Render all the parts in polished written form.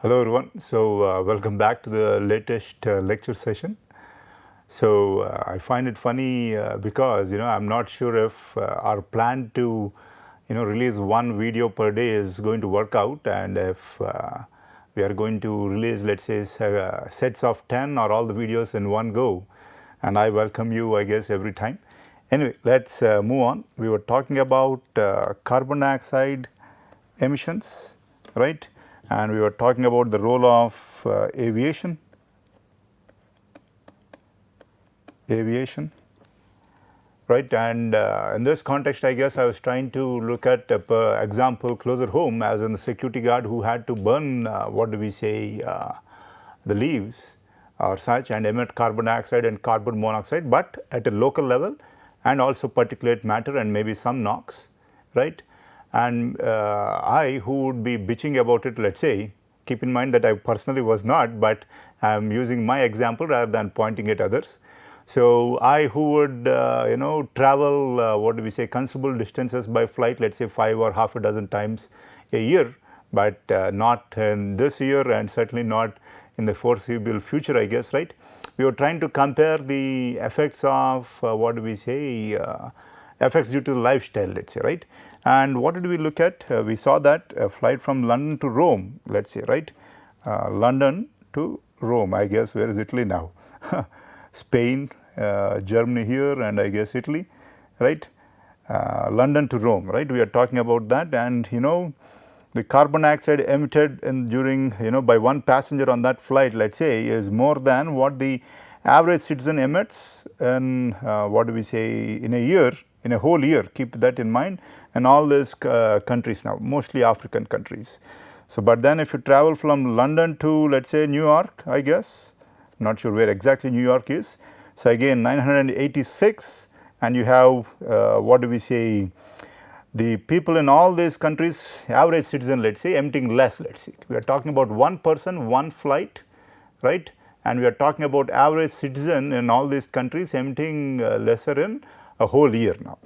Hello everyone. So welcome back to the latest lecture session. So I find it funny because I'm not sure if our plan to release one video per day is going to work out, and if we are going to release, let's say, sets of 10 or all the videos in one go. And I welcome you, I guess, every time. Anyway, let's move on. We were talking about carbon dioxide emissions, right? And we were talking about the role of aviation, right? And in this context, I guess I was trying to look at an example closer home, as in the security guard who had to burn, the leaves or such, and emit carbon dioxide and carbon monoxide, but at a local level, and also particulate matter and maybe some NOx, right? And I, who would be bitching about it, let's say, keep in mind that I personally was not, but I am using my example rather than pointing at others. So I, who would travel considerable distances by flight, let's say 5 or half a dozen times a year, but not in this year and certainly not in the foreseeable future, I guess, right? We were trying to compare the effects of effects due to the lifestyle, let's say, right? And what did we look at? We saw that a flight from London to Rome, let's say, right? London to Rome, I guess. Where is Italy now? Spain, Germany here, and I guess Italy, right? London to Rome, right? We are talking about that, and the carbon dioxide emitted during by one passenger on that flight, let's say, is more than what the average citizen emits in in a year, in a whole year. Keep that in mind. And all these countries now, mostly African countries. So, but then if you travel from London to, let's say, New York, I guess, not sure where exactly New York is. So again 986, and you have the people in all these countries, average citizen, let's say, emitting less, let's say. We are talking about one person, one flight, right? And we are talking about average citizen in all these countries emitting lesser in a whole year now.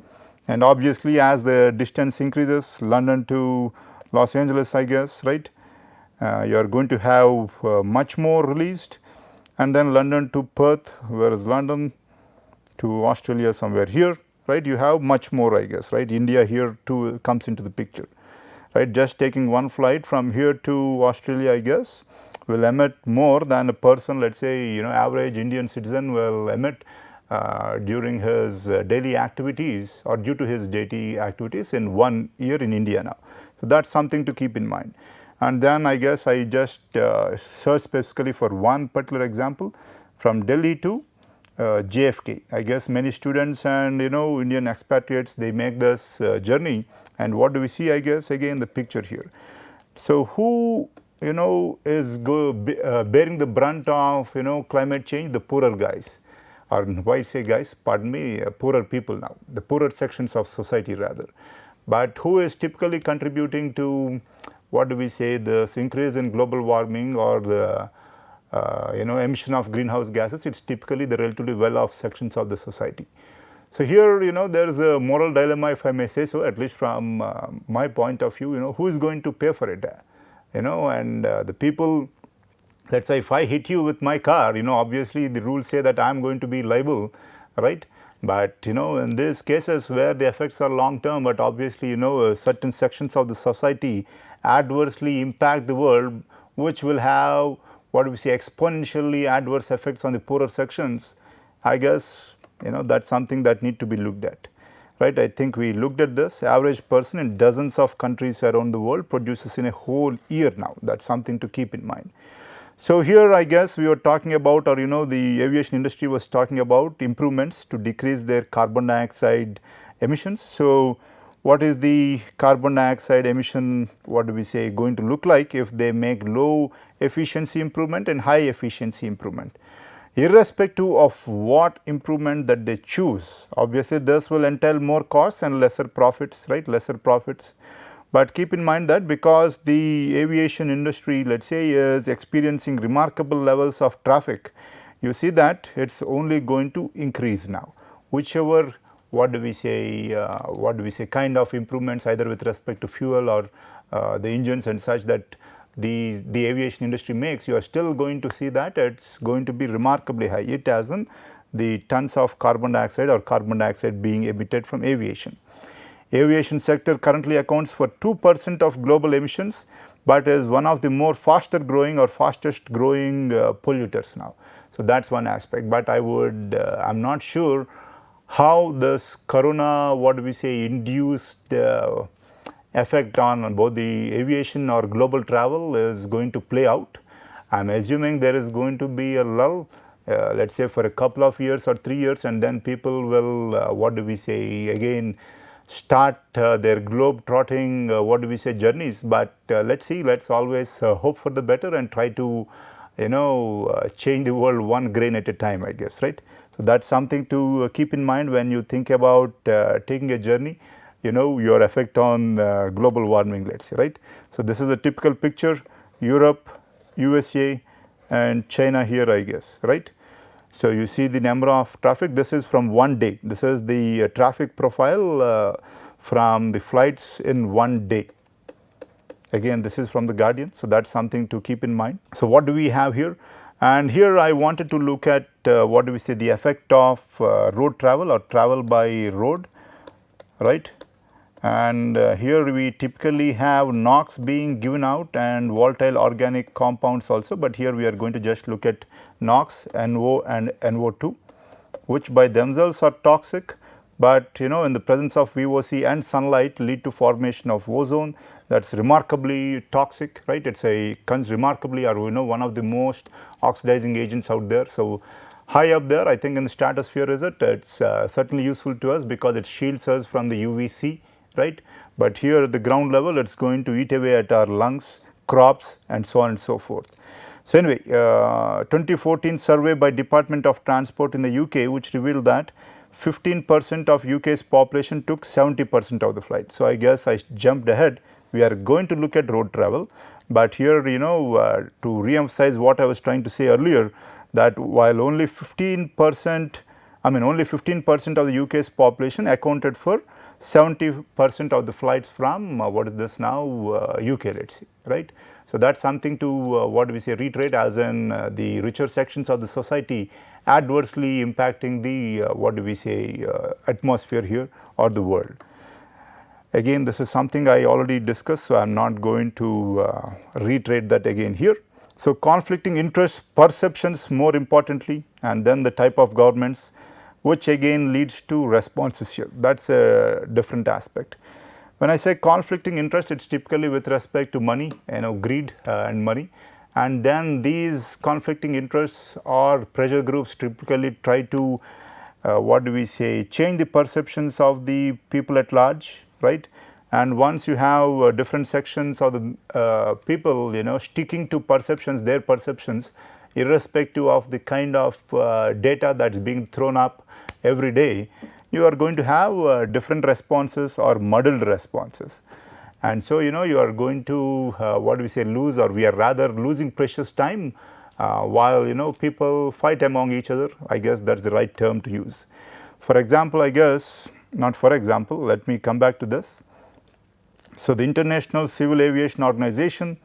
And obviously, as the distance increases, London to Los Angeles, I guess, right? You are going to have much more released, and then London to Perth, whereas London to Australia somewhere here, right? You have much more, I guess, right? India here too comes into the picture, right? Just taking one flight from here to Australia, I guess, will emit more than a person, let's say, average Indian citizen will emit during his daily activities or due to his daily activities in 1 year in India now. So that's something to keep in mind. And then I guess I just searched specifically for one particular example from Delhi to JFK. I guess many students and Indian expatriates, they make this journey, and what do we see? I guess again the picture here. So who is bearing the brunt of climate change? The poorer guys, or why say guys? Pardon me, poorer people now, the poorer sections of society rather. But who is typically contributing to this increase in global warming or the emission of greenhouse gases? It's typically the relatively well-off sections of the society. So here, there is a moral dilemma, if I may say so, at least from my point of view. Who is going to pay for it? And the people. Let's say if I hit you with my car, obviously the rules say that I'm going to be liable, right? But in these cases where the effects are long term, but obviously certain sections of the society adversely impact the world, which will have exponentially adverse effects on the poorer sections. I guess that's something that need to be looked at, right? I think we looked at this. Average person in dozens of countries around the world produces in a whole year now. That's something to keep in mind. So here I guess we were talking about, or the aviation industry was talking about improvements to decrease their carbon dioxide emissions. So what is the carbon dioxide emission, going to look like if they make low efficiency improvement and high efficiency improvement? Irrespective of what improvement that they choose, obviously this will entail more costs and lesser profits, right? Lesser profits. But keep in mind that because the aviation industry, let's say, is experiencing remarkable levels of traffic, you see that it's only going to increase now. Whichever kind of improvements, either with respect to fuel or the engines and such, that the aviation industry makes, you are still going to see that it's going to be remarkably high. It as in the tons of carbon dioxide or carbon dioxide being emitted from aviation. Aviation sector currently accounts for 2% of global emissions, but is one of the more faster growing or fastest growing polluters now. So, that is one aspect, but I am not sure how this corona, what do we say, induced effect on both the aviation or global travel is going to play out. I am assuming there is going to be a lull, let us say for a couple of years or 3 years, and then people will what do we say again start their globe trotting what do we say journeys, but let us see, let us always hope for the better and try to change the world one grain at a time, I guess, right. So, that is something to keep in mind when you think about taking a journey, your effect on global warming, let us say, right. So, this is a typical picture, Europe, USA and China here, I guess, right. So, you see the number of traffic, this is from one day, this is the traffic profile from the flights in one day. Again, this is from the Guardian, so that is something to keep in mind. So, what do we have here? And here I wanted to look at what do we say, the effect of road travel or travel by road, right. And here we typically have NOx being given out and volatile organic compounds also, but here we are going to just look at NOx, NO and NO2, which by themselves are toxic, but in the presence of VOC and sunlight lead to formation of ozone, that is remarkably toxic, right. It is remarkably, or one of the most oxidizing agents out there. So, high up there, I think in the stratosphere is it is certainly useful to us because it shields us from the UVC, right. But here at the ground level, it is going to eat away at our lungs, crops and so on and so forth. So, anyway, 2014 survey by Department of Transport in the UK, which revealed that 15% of UK's population took 70% of the flight. So, I guess I jumped ahead, we are going to look at road travel, but here to re-emphasize what I was trying to say earlier, that while only 15%, only 15% of the UK's population accounted for 70% of the flights from what is this now UK, let us see, right. So, that is something to what do we say, reiterate, as in the richer sections of the society adversely impacting the what do we say atmosphere here or the world. Again, this is something I already discussed, so I am not going to reiterate that again here. So, conflicting interests, perceptions more importantly, and then the type of governments, which again leads to responses here, that is a different aspect. When I say conflicting interest, it is typically with respect to money, greed and money, and then these conflicting interests or pressure groups typically try to what do we say, change the perceptions of the people at large, right. And once you have different sections of the people sticking to perceptions, their perceptions, irrespective of the kind of data that is being thrown up every day, you are going to have different responses or muddled responses. And so, you are going to what do we say, lose, or we are rather losing precious time while people fight among each other. I guess that is the right term to use. For example, I guess, not for example, let me come back to this. So, the International Civil Aviation Organization,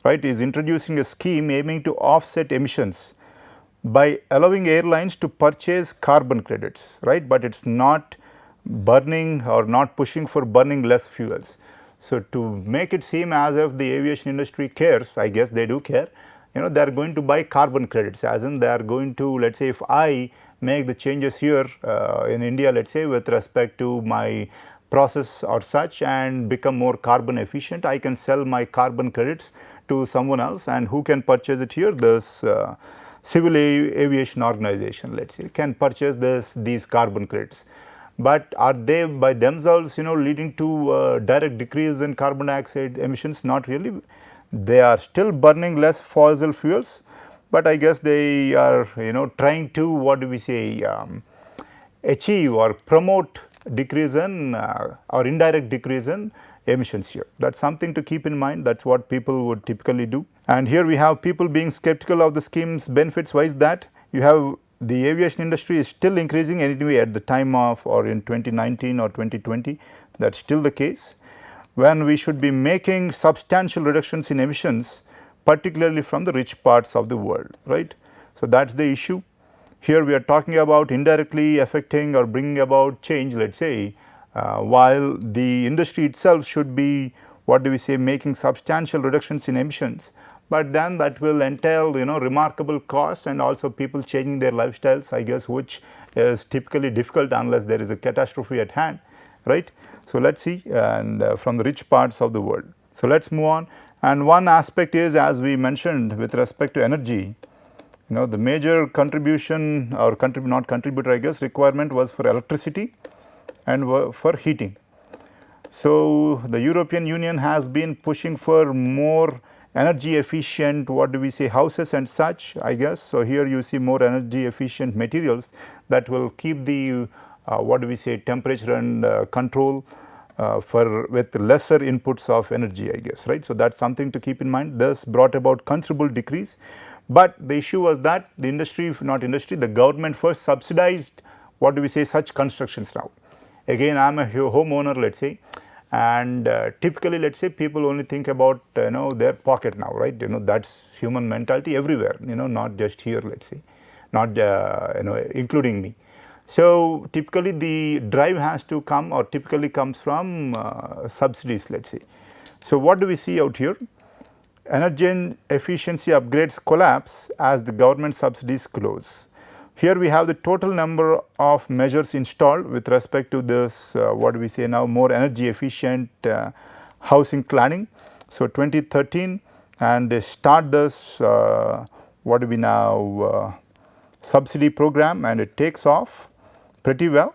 right, is introducing a scheme aiming to offset emissions by allowing airlines to purchase carbon credits, right, but it is not burning or not pushing for burning less fuels. So, to make it seem as if the aviation industry cares, I guess they do care, they are going to buy carbon credits, as in they are going to, let us say, if I make the changes here in India, let us say, with respect to my process or such and become more carbon efficient, I can sell my carbon credits to someone else, and who can purchase it here? This Civil Aviation Organization, let us say, can purchase these carbon credits. But are they by themselves leading to direct decrease in carbon dioxide emissions? Not really. They are still burning less fossil fuels, but I guess they are trying to what do we say achieve or promote decrease in or indirect decrease in emissions here. That is something to keep in mind, that is what people would typically do. And here we have people being skeptical of the scheme's benefits. Why is that? You have the aviation industry is still increasing anyway at the time of or in 2019 or 2020, that is still the case. when we should be making substantial reductions in emissions, particularly from the rich parts of the world, right. So, that is the issue. Here we are talking about indirectly affecting or bringing about change, let us say, while the industry itself should be, what do we say, making substantial reductions in emissions, but then that will entail, remarkable costs and also people changing their lifestyles, I guess, which is typically difficult unless there is a catastrophe at hand, right. So, let us see, and from the rich parts of the world. So, let us move on, and one aspect is, as we mentioned, with respect to energy, the major contribution or not contributor, I guess, requirement was for electricity and for heating. So, the European Union has been pushing for more energy efficient, what do we say, houses and such, I guess. So, here you see more energy efficient materials that will keep the what do we say, temperature and control with lesser inputs of energy, I guess, right. So, that is something to keep in mind. This brought about considerable decrease, but the issue was that the industry, not industry, the government first subsidized, what do we say, such constructions now. Again, I am a homeowner, let us say, and typically, let us say, people only think about their pocket now, right. That is human mentality everywhere, not just here, let us say, not including me. So, typically the drive has to come, or typically comes from subsidies, let us say. So, what do we see out here? Energy efficiency upgrades collapse as the government subsidies close. Here we have the total number of measures installed with respect to this what do we say now, more energy efficient housing planning. So, 2013, and they start this what do we now subsidy program, and it takes off pretty well,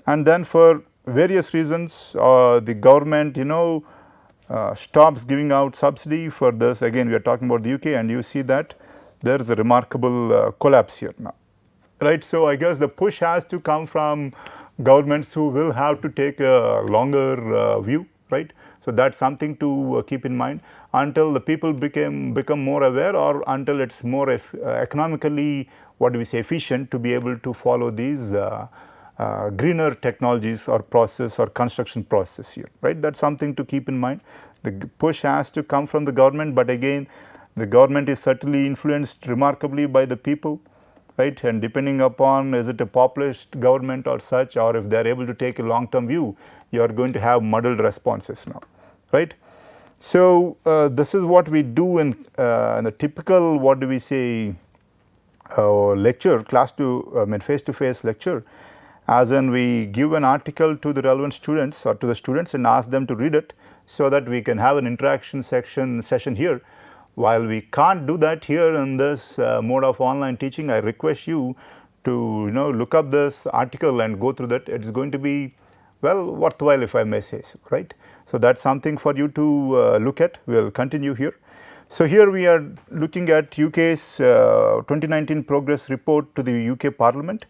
and then for various reasons the government stops giving out subsidy for this. Again, we are talking about the UK, and you see that there is a remarkable collapse here now, right. So, I guess the push has to come from governments who will have to take a longer view, right. So, that is something to keep in mind until the people become more aware, or until it is more economically, what do we say, efficient to be able to follow these greener technologies or process or construction process here, right. That is something to keep in mind. The push has to come from the government, but again the government is certainly influenced remarkably by the people, right, and depending upon is it a populist government or such, or if they are able to take a long term view, you are going to have muddled responses now, right. So, this is what we do in the typical, what do we say, lecture, face to face lecture, as in we give an article to the relevant students or to the students and ask them to read it, so that we can have an interaction session here. While we can't do that here in this mode of online teaching, I request you to look up this article and go through that. It is going to be, well, worthwhile, if I may say so, right. So, that is something for you to look at. We will continue here. So, here we are looking at UK's 2019 progress report to the UK Parliament,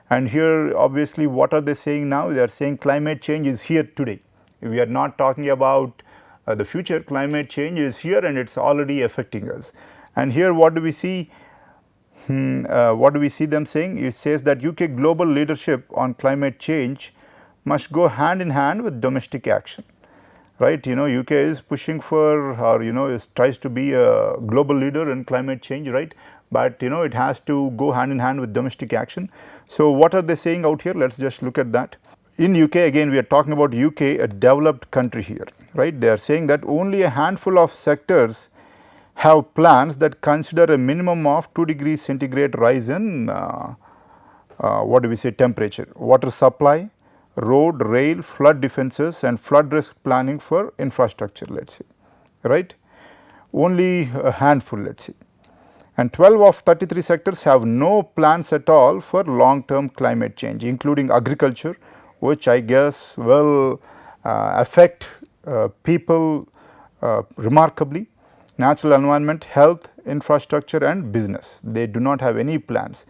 and here obviously what are they saying now? They are saying climate change is here today. We are not talking about the future. Climate change is here and it is already affecting us. And here what do we see? What do we see them saying? It says that UK global leadership on climate change must go hand in hand with domestic action, right. UK is pushing for, or tries to be a global leader in climate change, right, but it has to go hand in hand with domestic action. So, what are they saying out here? Let us just look at that. In UK, again we are talking about UK, a developed country here, right. They are saying that only a handful of sectors have plans that consider a minimum of 2 degrees centigrade rise in what do we say, temperature, water supply, road, rail, flood defenses and flood risk planning for infrastructure, let us say, right. Only a handful, let us say, and 12 of 33 sectors have no plans at all for long term climate change, including agriculture, which I guess will affect people remarkably, natural environment, health, infrastructure and business. They do not have any plans.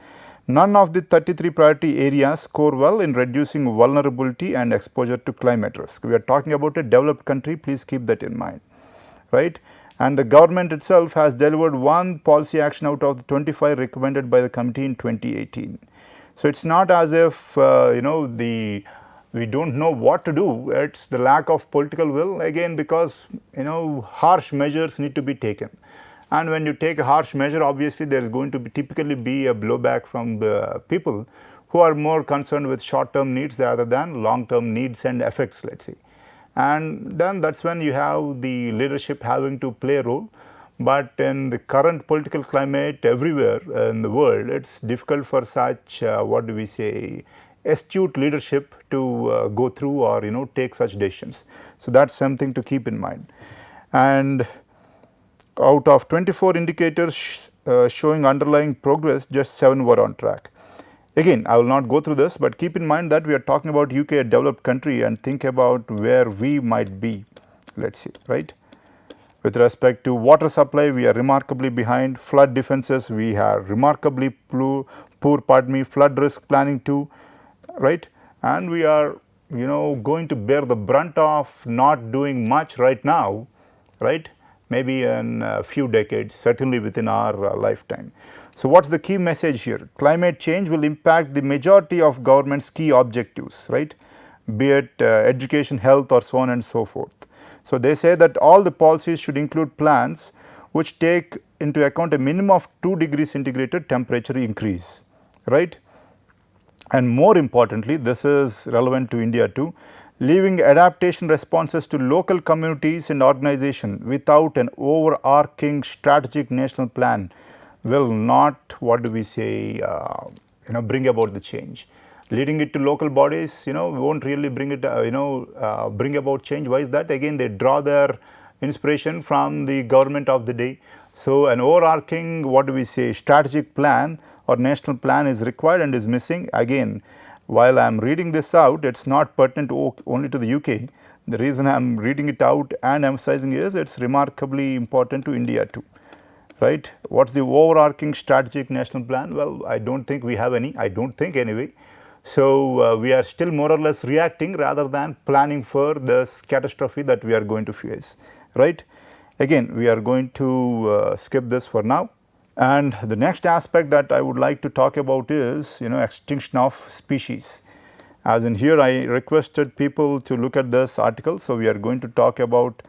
None of the 33 priority areas score well in reducing vulnerability and exposure to climate risk. We are talking about a developed country, please keep that in mind, right. And the government itself has delivered one policy action out of the 25 recommended by the committee in 2018. So, it is not as if the we do not know what to do. It is the lack of political will, again because harsh measures need to be taken. And when you take a harsh measure, obviously there is going to be typically be a blowback from the people who are more concerned with short term needs rather than long term needs and effects, let us say. And then that is when you have the leadership having to play a role. But in the current political climate everywhere in the world, it is difficult for such what do we say, astute leadership to go through or take such decisions. So that is something to keep in mind. And out of 24 indicators showing underlying progress, just 7 were on track. Again, I will not go through this, but keep in mind that we are talking about UK, a developed country, and think about where we might be, let us see, right. With respect to water supply, we are remarkably behind. Flood defenses, we are remarkably poor, flood risk planning too, right. And we are going to bear the brunt of not doing much right now, right, maybe in a few decades, certainly within our lifetime. So what is the key message here? Climate change will impact the majority of government's key objectives, right, be it education, health, or so on and so forth. So they say that all the policies should include plans which take into account a minimum of 2 degrees centigrade temperature increase, right. And more importantly, this is relevant to India too, leaving adaptation responses to local communities and organizations without an overarching strategic national plan will not, what do we say, bring about the change. Leading it to local bodies, won't really bring it, bring about change. Why is that? Again, they draw their inspiration from the government of the day. So an overarching, what do we say, strategic plan or national plan is required and is missing. Again, while I am reading this out, it is not pertinent only to the UK. The reason I am reading it out and emphasizing is it is remarkably important to India too, right. What is the overarching strategic national plan? Well, I do not think we have any, I do not think anyway. So we are still more or less reacting rather than planning for this catastrophe that we are going to face, right. Again, we are going to skip this for now. And the next aspect that I would like to talk about is extinction of species. As in here, I requested people to look at this article. So we are going to talk about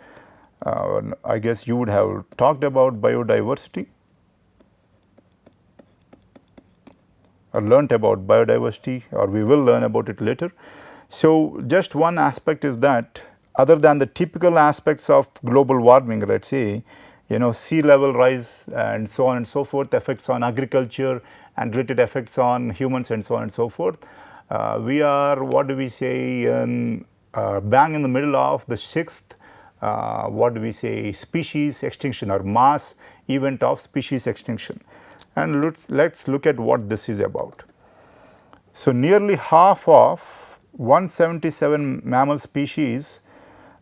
I guess you would have talked about biodiversity or learnt about biodiversity, or we will learn about it later. So just one aspect is that other than the typical aspects of global warming, let us say, sea level rise and so on and so forth, effects on agriculture and related effects on humans and so on and so forth. We are, what do we say, bang in the middle of the 6th, what do we say, species extinction or mass event of species extinction. And let us look at what this is about. So nearly half of 177 mammal species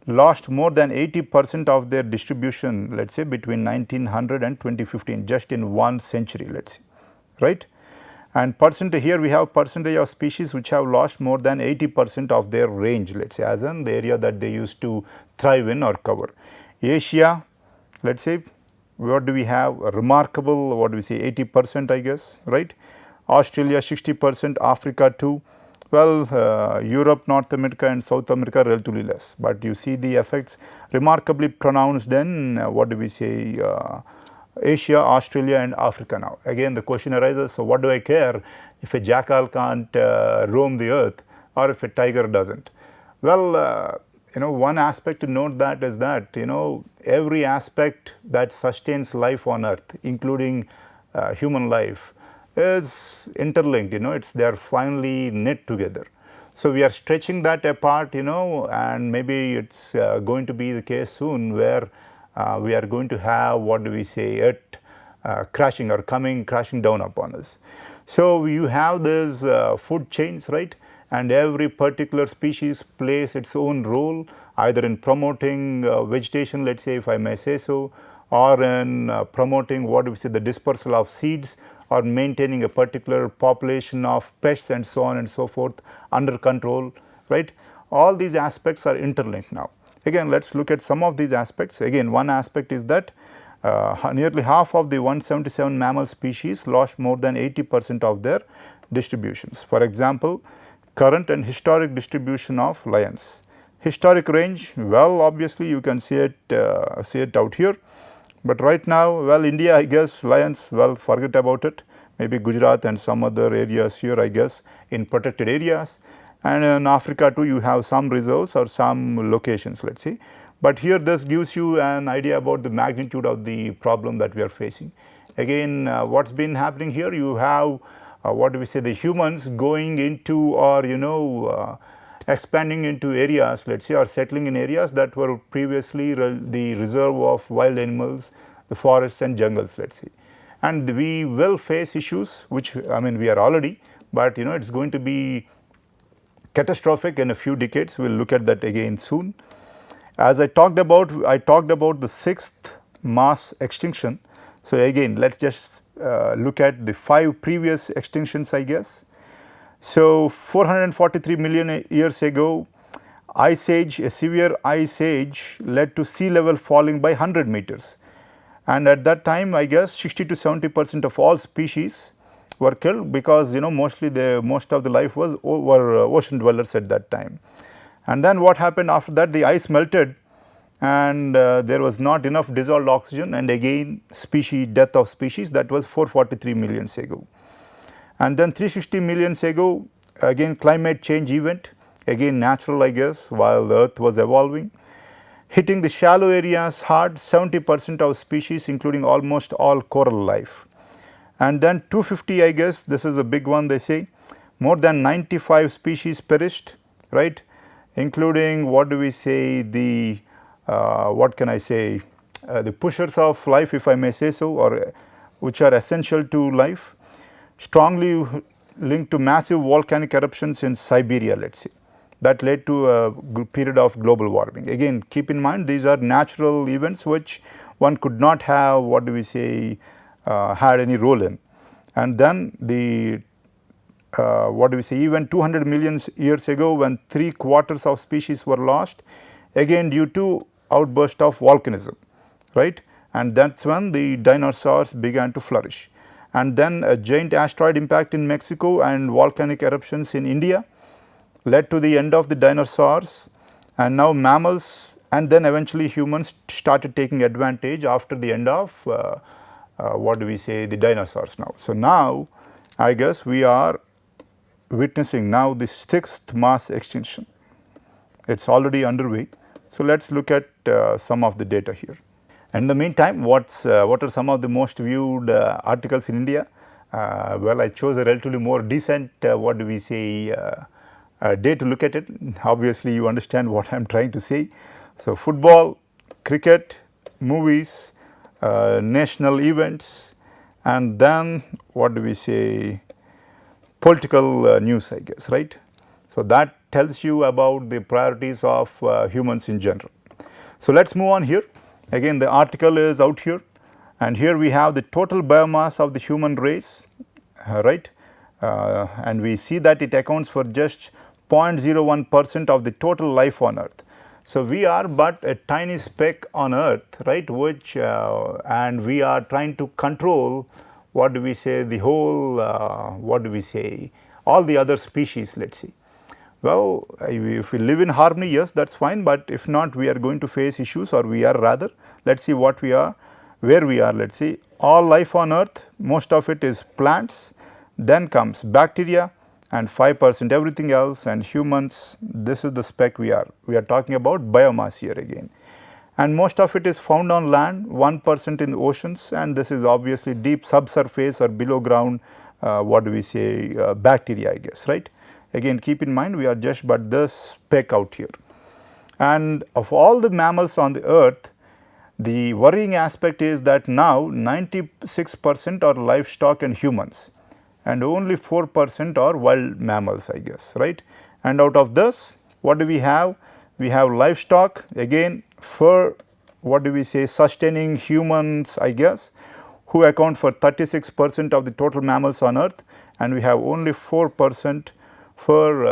lost more than 80% of their distribution, let us say between 1900 and 2015, just in 1 century, let us say, right. And percentage, here we have percentage of species which have lost more than 80% of their range, let us say, as in the area that they used to thrive in or cover. Asia, let us say, what do we have? A remarkable, what do we say, 80%, I guess, right. Australia 60%, Africa too. Well, Europe, North America and South America relatively less, but you see the effects remarkably pronounced in what do we say, Asia, Australia and Africa now. Again the question arises, so what do I care if a jackal can't roam the earth or if a tiger does not? Well, one aspect to note that is that every aspect that sustains life on earth, including human life, is interlinked, they are finely knit together. So we are stretching that apart, and maybe it is going to be the case soon where we are going to have, what do we say, it crashing or crashing down upon us. So you have these food chains, right, and every particular species plays its own role either in promoting vegetation, let us say, if I may say so, or in promoting, what do we say, the dispersal of seeds, or maintaining a particular population of pests and so on and so forth under control, right. All these aspects are interlinked now. Again, let us look at some of these aspects. Again, one aspect is that nearly half of the 177 mammal species lost more than 80% of their distributions. For example, current and historic distribution of lions. Historic range, well, obviously you can see it out here, but right now, well, India, I guess, lions, well, forget about it, maybe Gujarat and some other areas here, I guess, in protected areas, and in Africa too you have some reserves or some locations, let us see. But here this gives you an idea about the magnitude of the problem that we are facing. Again, what has been happening here, you have what do we say, the humans going into, or expanding into areas, let us say, or settling in areas that were previously the reserve of wild animals, the forests and jungles, let us say. And we will face issues, which I mean we are already, but it is going to be catastrophic in a few decades. We will look at that again soon. As I talked about the 6th mass extinction. So again, let us just look at the 5 previous extinctions, I guess. So 443 million years ago, ice age, a severe ice age led to sea level falling by 100 meters. And at that time, I guess 60 to 70% of all species were killed, because most of the life were ocean dwellers at that time. And then what happened after that, the ice melted, and there was not enough dissolved oxygen, and again death of species. That was 443 millions ago. And then 360 millions ago, again climate change event, again natural, I guess, while the earth was evolving, hitting the shallow areas hard, 70% of species, including almost all coral life. And then 250, I guess, this is a big one, they say, more than 95 species perished, right, including, what do we say, the what can I say, the pushers of life, if I may say so, or which are essential to life, strongly linked to massive volcanic eruptions in Siberia, let us say, that led to a period of global warming. Again, keep in mind, these are natural events which one could not have, what do we say, had any role in. And then the what do we say, even 200 million years ago, when 3/4 of species were lost, again due to outburst of volcanism, right, and that is when the dinosaurs began to flourish. And then a giant asteroid impact in Mexico and volcanic eruptions in India led to the end of the dinosaurs, and now mammals and then eventually humans started taking advantage after the end of what do we say, the dinosaurs now. So now I guess we are witnessing now the 6th mass extinction. It is already underway. So let us look at some of the data here. And in the meantime, what are some of the most viewed articles in India? Well, I chose a relatively more decent what do we say, day to look at it. Obviously, you understand what I am trying to say. So football, cricket, movies, national events, and then what do we say, political news, I guess, right. So that tells you about the priorities of humans in general. So let us move on here. Again, the article is out here, and here we have the total biomass of the human race, right, and we see that it accounts for just 0.01% of the total life on earth. So we are but a tiny speck on earth, right, which and we are trying to control, what do we say, the whole what do we say, all the other species, let us see. Well, if we live in harmony, yes, that is fine, but if not, we are going to face issues, or we are rather, let us see what we are, where we are, let us see. All life on earth, most of it is plants, then comes bacteria, and 5% everything else, and humans. This is the speck we are talking about biomass here again, and most of it is found on land, 1% in the oceans, and this is obviously deep subsurface or below ground, what do we say, bacteria, I guess, right. Again, keep in mind, we are just but this speck out here. And of all the mammals on the earth, the worrying aspect is that now 96% are livestock and humans, and only 4% are wild mammals, I guess, right. And out of this, what do we have? We have livestock, again for, what do we say, sustaining humans, I guess, who account for 36% of the total mammals on earth, and we have only 4% for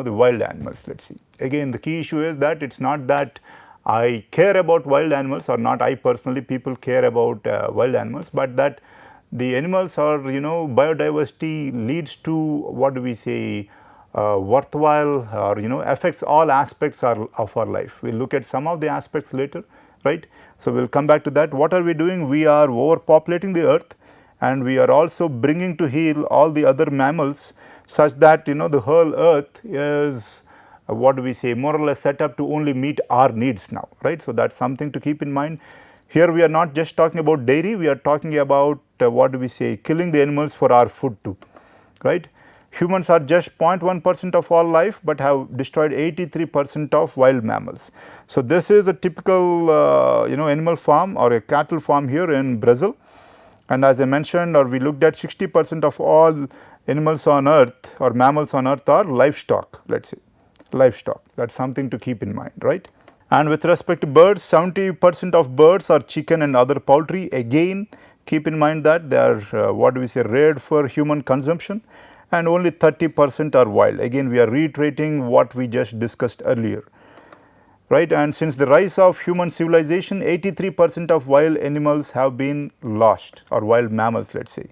the wild animals, let us see. Again, the key issue is that it is not that I care about wild animals, or not I personally, people care about wild animals, but that the animals are biodiversity leads to, what do we say, worthwhile or affects all aspects of our life. We will look at some of the aspects later, right. So, we will come back to that. What are we doing? We are overpopulating the earth, and we are also bringing to heel all the other mammals, such that the whole earth is what do we say, more or less set up to only meet our needs now, right. So, that is something to keep in mind. Here we are not just talking about dairy, we are talking about what do we say, killing the animals for our food too, right. Humans are just 0.1% of all life, but have destroyed 83% of wild mammals. So, this is a typical animal farm or a cattle farm here in Brazil, and as I mentioned, or we looked at 60% of all animals on earth or mammals on earth are livestock, let us say livestock. That is something to keep in mind, right. And with respect to birds, 70% of birds are chicken and other poultry. Again, keep in mind that they are what do we say, reared for human consumption, and only 30% are wild. Again, we are reiterating what we just discussed earlier, right. And since the rise of human civilization, 83% of wild animals have been lost, or wild mammals, let us say.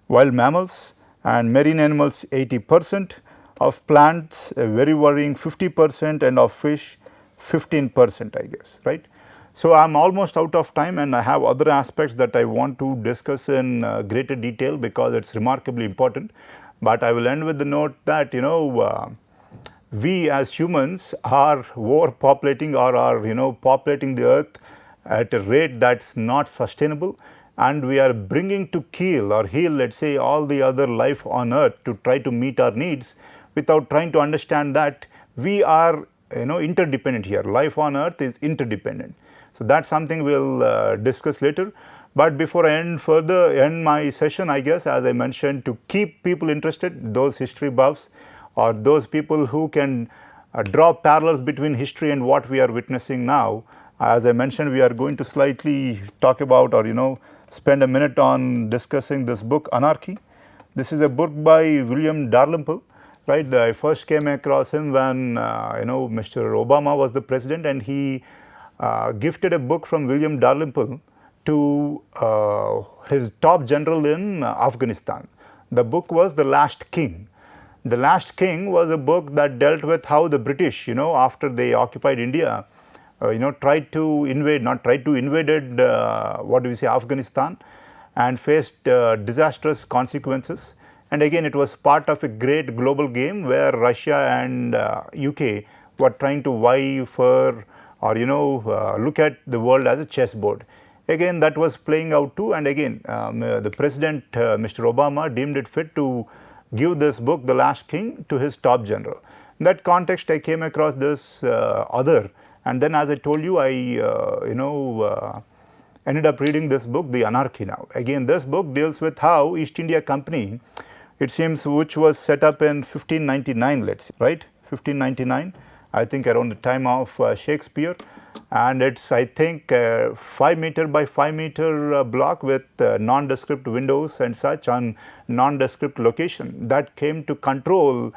Wild mammals and marine animals 80%, of plants a very worrying 50%, and of fish 15%, I guess, right. So, I am almost out of time, and I have other aspects that I want to discuss in greater detail, because it is remarkably important. But I will end with the note that we as humans are overpopulating or are populating the earth at a rate that is not sustainable, and we are bringing to kill or heal, let us say, all the other life on earth to try to meet our needs, without trying to understand that we are interdependent here. Life on earth is interdependent. So, that is something we will discuss later. But before I end my session, I guess, as I mentioned, to keep people interested, those history buffs or those people who can draw parallels between history and what we are witnessing now. As I mentioned, we are going to slightly talk about or spend a minute on discussing this book, Anarchy. This is a book by William Dalrymple, right. I first came across him when Mr. Obama was the president, and he gifted a book from William Dalrymple to his top general in Afghanistan. The book was The Last King. The Last King was a book that dealt with how the British, after they occupied India, tried to invade, not tried to, invaded what do we say, Afghanistan, and faced disastrous consequences. And again, it was part of a great global game where Russia and UK were trying to vie for or look at the world as a chessboard. Again, that was playing out too, and again the president Mr. Obama deemed it fit to give this book, The Last King, to his top general. In that context, I came across this author, and then as I told you, I ended up reading this book, The Anarchy now. Again, this book deals with how East India Company, it seems, which was set up in 1599, let us say, right, 1599, I think around the time of Shakespeare, and it is, I think, 5 meter by 5 meter block with nondescript windows and such on nondescript location that came to control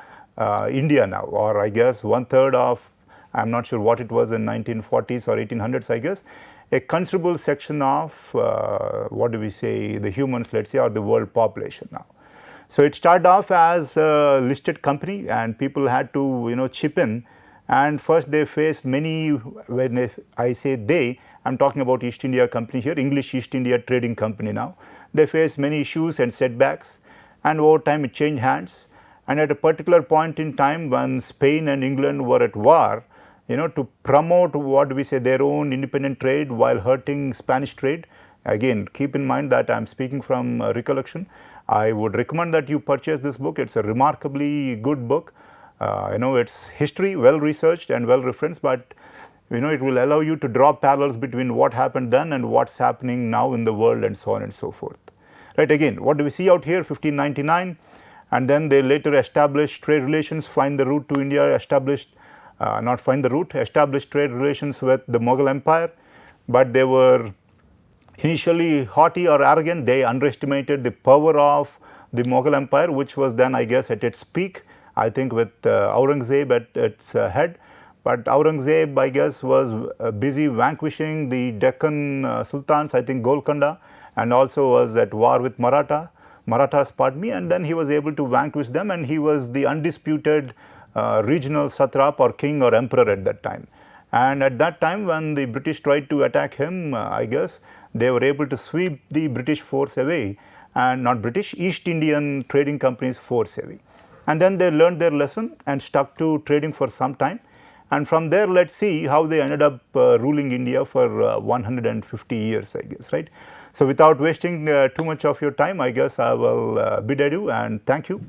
India now, or I guess 1/3 of, I am not sure what it was in 1940s or 1800s, I guess, a considerable section of what do we say, the humans, let us say, or the world population now. So, it started off as a listed company, and people had to chip in. And first they faced many, when I say they, I am talking about East India Company here, English East India Trading Company now. They faced many issues and setbacks, and over time it changed hands. And at a particular point in time, when Spain and England were at war, to promote what we say, their own independent trade while hurting Spanish trade. Again, keep in mind that I am speaking from recollection. I would recommend that you purchase this book. It is a remarkably good book. It's history, well researched and well referenced, but it will allow you to draw parallels between what happened then and what's happening now in the world, and so on and so forth. Right, again, what do we see out here? 1599, and then they later established trade relations, find the route to India, established trade relations with the Mughal Empire, but they were initially haughty or arrogant. They underestimated the power of the Mughal Empire, which was then, I guess, at its peak, I think, with Aurangzeb at its head. But Aurangzeb, I guess, was busy vanquishing the Deccan sultans, I think Golconda, and also was at war with Maratha. Marathas, pardon me, and then he was able to vanquish them, and he was the undisputed regional satrap or king or emperor at that time. And at that time, when the British tried to attack him, I guess they were able to sweep the British force away, and not British, East Indian trading companies force away. And then they learned their lesson and stuck to trading for some time. And from there, let us see how they ended up ruling India for 150 years, I guess, right. So, without wasting too much of your time, I guess I will bid adieu and thank you.